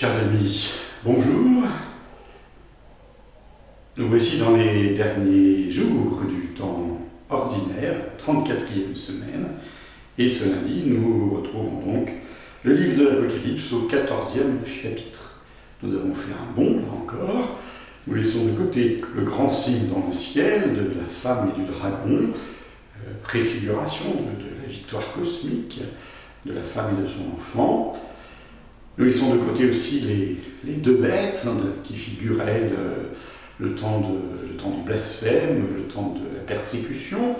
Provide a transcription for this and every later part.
Chers amis, bonjour. Nous voici dans les derniers jours du temps ordinaire, 34e semaine, et ce lundi, nous retrouvons donc le livre de l'Apocalypse au 14e chapitre. Nous avons fait un bond, là encore. Nous laissons de côté le grand signe dans le ciel de la femme et du dragon, préfiguration de la victoire cosmique de la femme et de son enfant. Nous laissons de côté aussi les deux bêtes qui figuraient le temps du blasphème, le temps de la persécution,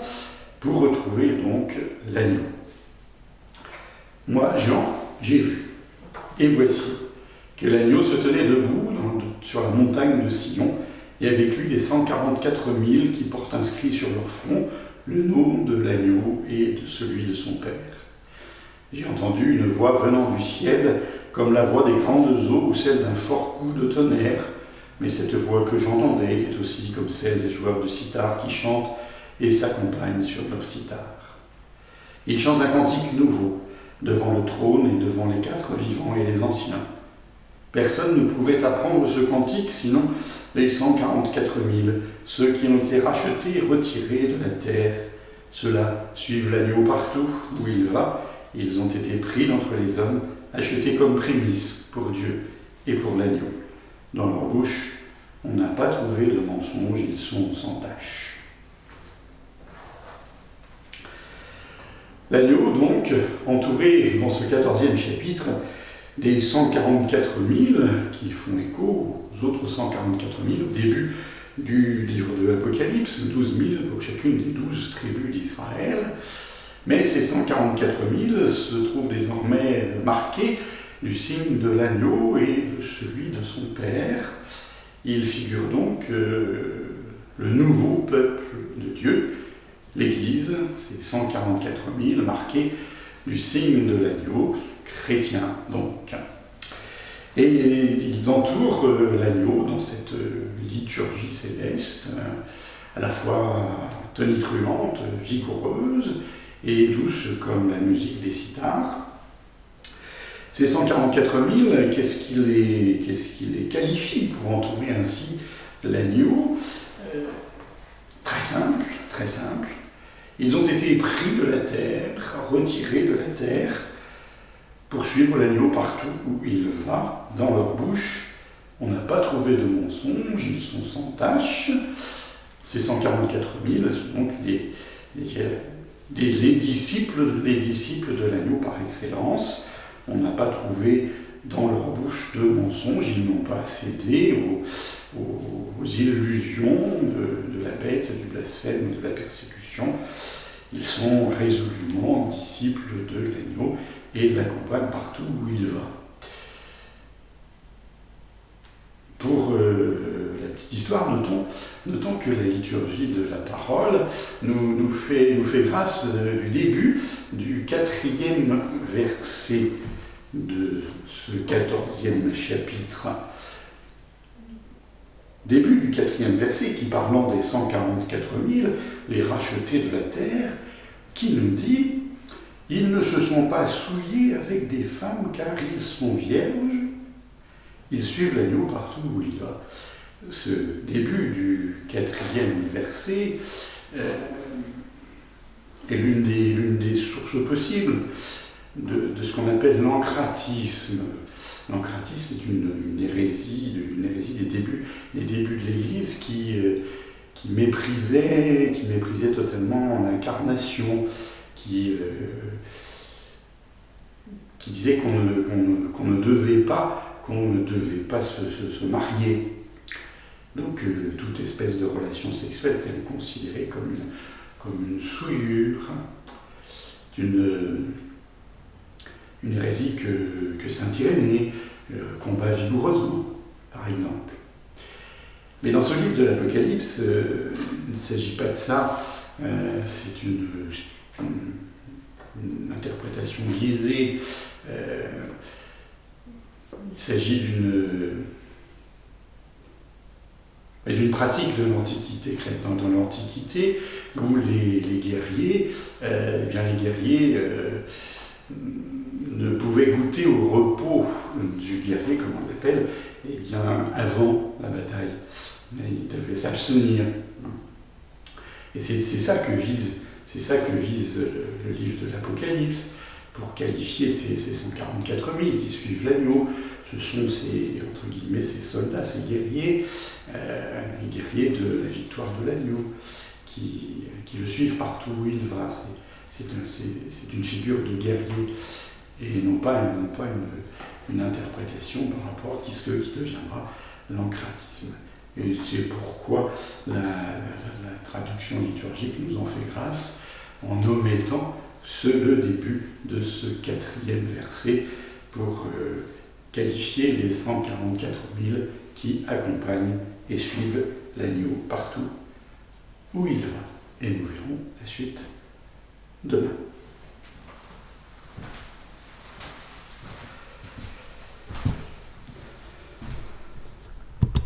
pour retrouver donc l'agneau. Moi, Jean, j'ai vu, et voici que l'agneau se tenait debout sur la montagne de Sion, et avec lui les 144 000 qui portent inscrit sur leur front le nom de l'agneau et de celui de son Père. J'ai entendu une voix venant du ciel, comme la voix des grandes eaux ou celle d'un fort coup de tonnerre, mais cette voix que j'entendais était aussi comme celle des joueurs de sitar qui chantent et s'accompagnent sur leur sitar. Ils chantent un cantique nouveau, devant le trône et devant les quatre vivants et les anciens. Personne ne pouvait apprendre ce cantique, sinon les 144 000, ceux qui ont été rachetés et retirés de la terre. Ceux-là suivent l'agneau partout où il va. Ils ont été pris d'entre les hommes, achetés comme prémices pour Dieu et pour l'agneau. Dans leur bouche, on n'a pas trouvé de mensonge, ils sont sans tache. L'agneau, donc, entouré dans ce 14e chapitre des 144 000 qui font écho aux autres 144 000 au début du livre de l'Apocalypse, 12 000 pour chacune des 12 tribus d'Israël. Mais ces 144 000 se trouvent désormais marqués du signe de l'agneau et de celui de son Père. Il figure donc le nouveau peuple de Dieu, l'Église, ces 144 000 marqués du signe de l'agneau, chrétien donc. Et ils entourent l'agneau dans cette liturgie céleste, à la fois tonitruante, vigoureuse, et douce comme la musique des sitars. Ces 144 000, qu'est-ce qui les qualifie pour entourer ainsi l'agneau ? Très simple, très simple. Ils ont été pris de la terre, retirés de la terre, pour suivre l'agneau partout où il va. Dans leur bouche, on n'a pas trouvé de mensonge, ils sont sans tache. Ces 144 000 sont donc les disciples de l'agneau par excellence. On n'a pas trouvé dans leur bouche de mensonges, ils n'ont pas cédé aux illusions de la bête, du blasphème, de la persécution. Ils sont résolument disciples de l'agneau et l'accompagnent partout où il va. Pour la petite histoire, notons que la liturgie de la parole nous fait grâce du début du 4e verset de ce 14e chapitre. Début du 4e verset qui, parlant des 144 000, les rachetés de la terre, qui nous dit « Ils ne se sont pas souillés avec des femmes car ils sont vierges. Ils suivent l'agneau partout où il va. » Ce début du 4e verset est l'une des sources possibles de ce qu'on appelle l'encratisme. L'encratisme est une hérésie des débuts de l'Église qui méprisait totalement l'incarnation, qui disait qu'on ne devait pas se marier. Donc toute espèce de relation sexuelle était considérée comme une souillure, une hérésie que saint Irénée combat vigoureusement, par exemple. Mais dans ce livre de l'Apocalypse, il ne s'agit pas de ça, c'est une interprétation biaisée. Il s'agit d'une pratique de l'Antiquité, dans l'Antiquité, où les guerriers ne pouvait goûter au repos du guerrier, comme on l'appelle, eh bien, avant la bataille. Il devait s'abstenir. Et c'est ça que vise le livre de l'Apocalypse, pour qualifier ces 144 000 qui suivent l'agneau. Ce sont entre guillemets, ces soldats, ces guerriers, les guerriers de la victoire de l'agneau, qui le suivent partout où il va. C'est une figure de guerrier, et non pas une interprétation d'un rapport qui deviendra l'ancratisme. Et c'est pourquoi la traduction liturgique nous en fait grâce, en omettant le début de ce 4e verset pour qualifier les 144 000 qui accompagnent et suivent l'agneau partout où il va. Et nous verrons la suite demain.